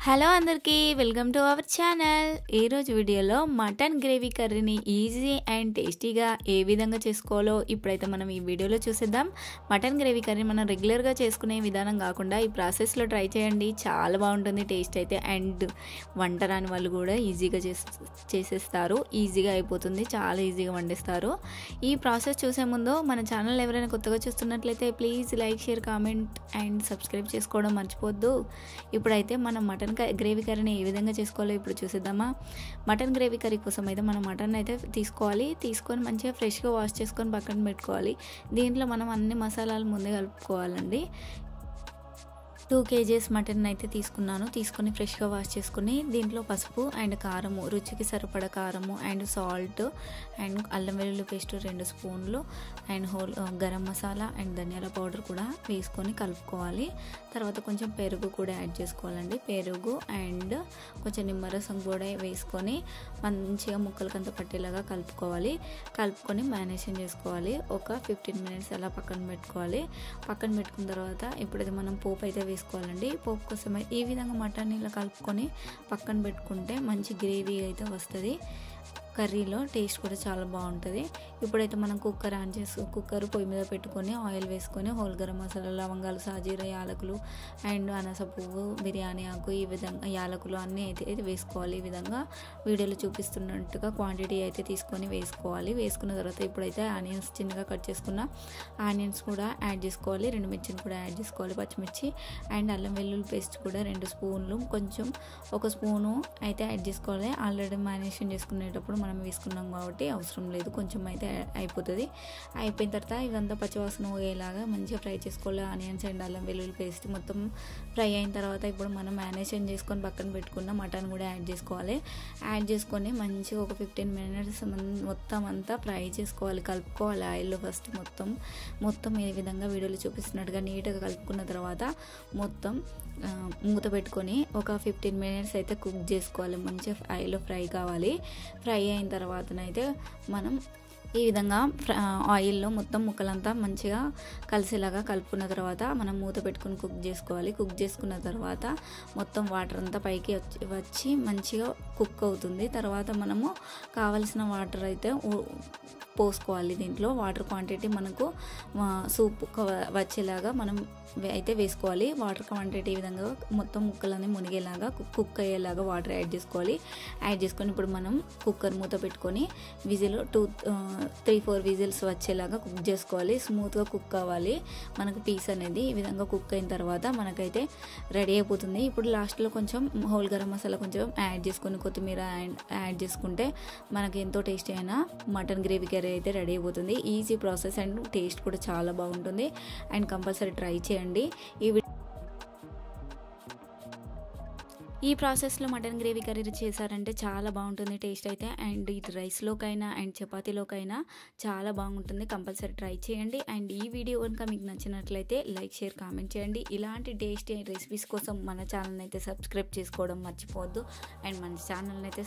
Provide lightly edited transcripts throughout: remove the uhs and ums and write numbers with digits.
Hello అందరికీ welcome to our channel. ఈరోజు వీడియోలో మటన్ గ్రేవీ కర్రీని ఈజీ అండ్ టేస్టీగా ఏ విధంగా చేసుకోవాలో ఇప్పుడైతే మనం ఈ వీడియోలో చూసేద్దాం. మటన్ గ్రేవీ కర్రీ మనం రెగ్యులర్గా చేసుకునే విధానం కాకుండా ఈ ప్రాసెస్లో ట్రై చేయండి, చాలా బాగుంటుంది టేస్ట్ అయితే. అండ్ వంట రాని వాళ్ళు కూడా ఈజీగా చేసేస్తారు, ఈజీగా అయిపోతుంది, చాలా ఈజీగా వండిస్తారు. ఈ ప్రాసెస్ చూసే ముందు మన ఛానల్ ఎవరైనా కొత్తగా చూస్తున్నట్లయితే please like, share, comment and subscribe చేసుకోవడం మర్చిపోద్దు. ఇప్పుడైతే మనం మటన్ గ్రేవీ కర్రీని ఏ విధంగా చేసుకోవాలో ఇప్పుడు చూసేద్దామా. మటన్ గ్రేవీ కర్రీ కోసం అయితే మనం మటన్ అయితే తీసుకొని మంచిగా ఫ్రెష్గా వాష్ చేసుకొని పక్కన పెట్టుకోవాలి. దీంట్లో మనం అన్ని మసాలాలు ముందే కలుపుకోవాలండి. 2 kgs మటన్ అయితే తీసుకొని ఫ్రెష్గా వాష్ చేసుకుని దీంట్లో పసుపు అండ్ కారము, రుచికి సరిపడ కారము అండ్ సాల్ట్ అండ్ అల్లం వెల్లుల్లి పేస్ట్ 2 స్పూన్లు అండ్ గరం మసాలా అండ్ ధనియాల పౌడర్ కూడా వేసుకొని కలుపుకోవాలి. తర్వాత కొంచెం పెరుగు కూడా యాడ్ చేసుకోవాలండి. పెరుగు అండ్ కొంచెం నిమ్మరసం కూడా వేసుకొని మంచిగా ముక్కలకంతా పట్టేలాగా కలుపుకొని మ్యారినేషన్ చేసుకోవాలి. ఒక 15 minutes అలా పక్కన పెట్టుకున్న తర్వాత ఇప్పుడైతే మనం పోపు అయితే వేసుకోవాలండి. పోపు కోసం ఈ విధంగా మటన్ ఇలా కలుపుకొని పక్కన పెట్టుకుంటే మంచి గ్రేవీ అయితే వస్తుంది. కర్రీలో టేస్ట్ కూడా చాలా బాగుంటుంది. ఇప్పుడైతే మనం కుక్కర్ పొయ్యి మీద పెట్టుకొని ఆయిల్ వేసుకొని హోల్ గరం మసాలా, లవంగాలు, సాజీర, యాలకులు అండ్ అనాస పువ్వు, బిర్యానీ ఆకు, ఈ విధంగా యాలకులు అన్నీ అయితే వేసుకోవాలి. ఈ విధంగా వీడియోలో చూపిస్తున్నట్టుగా క్వాంటిటీ అయితే తీసుకొని వేసుకున్న తర్వాత ఇప్పుడైతే ఆనియన్స్ చిన్నగా కట్ చేసుకున్న ఆనియన్స్ కూడా యాడ్ చేసుకోవాలి. 2 మిర్చిని కూడా యాడ్ చేసుకోవాలి, పచ్చిమిర్చి అండ్ అల్లం వెల్లుల్లి పేస్ట్ కూడా 2 స్పూన్లు, కొంచెం 1 స్పూను అయితే యాడ్ చేసుకోవాలి. ఆల్రెడీ మ్యారినేషన్ చేసుకునేటప్పుడు మనం వేసుకున్నాం కాబట్టి అవసరం లేదు, కొంచెం అయితే అయిపోతుంది. అయిపోయిన తర్వాత ఇదంతా పచ్చివాసన పోయేలాగా మంచిగా ఫ్రై చేసుకోవాలి. ఆనియన్స్ అండ్ అల్లం వెల్లుల్లి పేస్ట్ మొత్తం ఫ్రై అయిన తర్వాత ఇప్పుడు మనం మ్యారినేషన్ చేసుకొని పక్కన పెట్టుకున్న మటన్ కూడా యాడ్ చేసుకొని మంచిగా ఒక 15 minutes మొత్తం అంతా ఫ్రై చేసుకోవాలి, కలుపుకోవాలి ఆయిల్లో ఫస్ట్ మొత్తం ఈ విధంగా వీడియోలో చూపిస్తున్నట్టుగా నీట్గా కలుపుకున్న తర్వాత మొత్తం మూత పెట్టుకొని ఒక 15 minutes అయితే కుక్ చేసుకోవాలి. మంచిగా ఆయిల్లో ఫ్రై కావాలి. ఫ్రై అయిన తర్వాతనైతే మనం ఈ విధంగా ఆయిల్లో మొత్తం ముక్కలంతా మంచిగా కలిసేలాగా కలుపుకున్న తర్వాత మనం మూత పెట్టుకుని కుక్ చేసుకున్న తర్వాత మొత్తం వాటర్ అంతా పైకి వచ్చి మంచిగా కుక్ అవుతుంది. తర్వాత మనము కావలసిన వాటర్ అయితే పోసుకోవాలి. దీంట్లో వాటర్ క్వాంటిటీ మనకు సూప్ వచ్చేలాగా మనం అయితే వేసుకోవాలి. వాటర్ క్వాంటిటీ ఈ విధంగా మొత్తం ముక్కలన్నీ మునిగేలాగా కుక్ అయ్యేలాగా వాటర్ యాడ్ చేసుకొని ఇప్పుడు మనం కుక్కర్ మూత పెట్టుకొని 3-4 విజిల్స్ వచ్చేలాగా కుక్ చేసుకోవాలి. స్మూత్గా కుక్ అవ్వాలి మనకు పీస్ అనేది. ఈ విధంగా కుక్ అయిన తర్వాత మనకైతే రెడీ అయిపోతుంది. ఇప్పుడు లాస్ట్లో కొంచెం హోల్ గరం మసాలా కొంచెం యాడ్ చేసుకొని కొత్తిమీర యాడ్ చేసుకుంటే మనకి ఎంతో టేస్టీ అయిన మటన్ గ్రేవీ కర్రీ అయితే రెడీ అయిపోతుంది. ఈజీ ప్రాసెస్ అండ్ టేస్ట్ కూడా చాలా బాగుంటుంది అండ్ కంపల్సరీ ట్రై చేయండి. ఈ ప్రాసెస్లో మటన్ గ్రేవీ కర్రీ చేశారంటే చాలా బాగుంటుంది టేస్ట్ అయితే. అండ్ ఇది రైస్లోకైనా అండ్ చపాతీలోకైనా చాలా బాగుంటుంది, కంపల్సరీ ట్రై చేయండి. అండ్ ఈ వీడియో కనుక మీకు నచ్చినట్లయితే లైక్, షేర్, కామెంట్ చేయండి. ఇలాంటి టేస్టీ రెసిపీస్ కోసం మన ఛానల్ని అయితే సబ్స్క్రైబ్ చేసుకోవడం మర్చిపోవద్దు అండ్ మన ఛానల్ని అయితే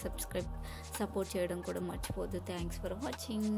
సపోర్ట్ చేయడం కూడా మర్చిపోవద్దు. Thanks for watching.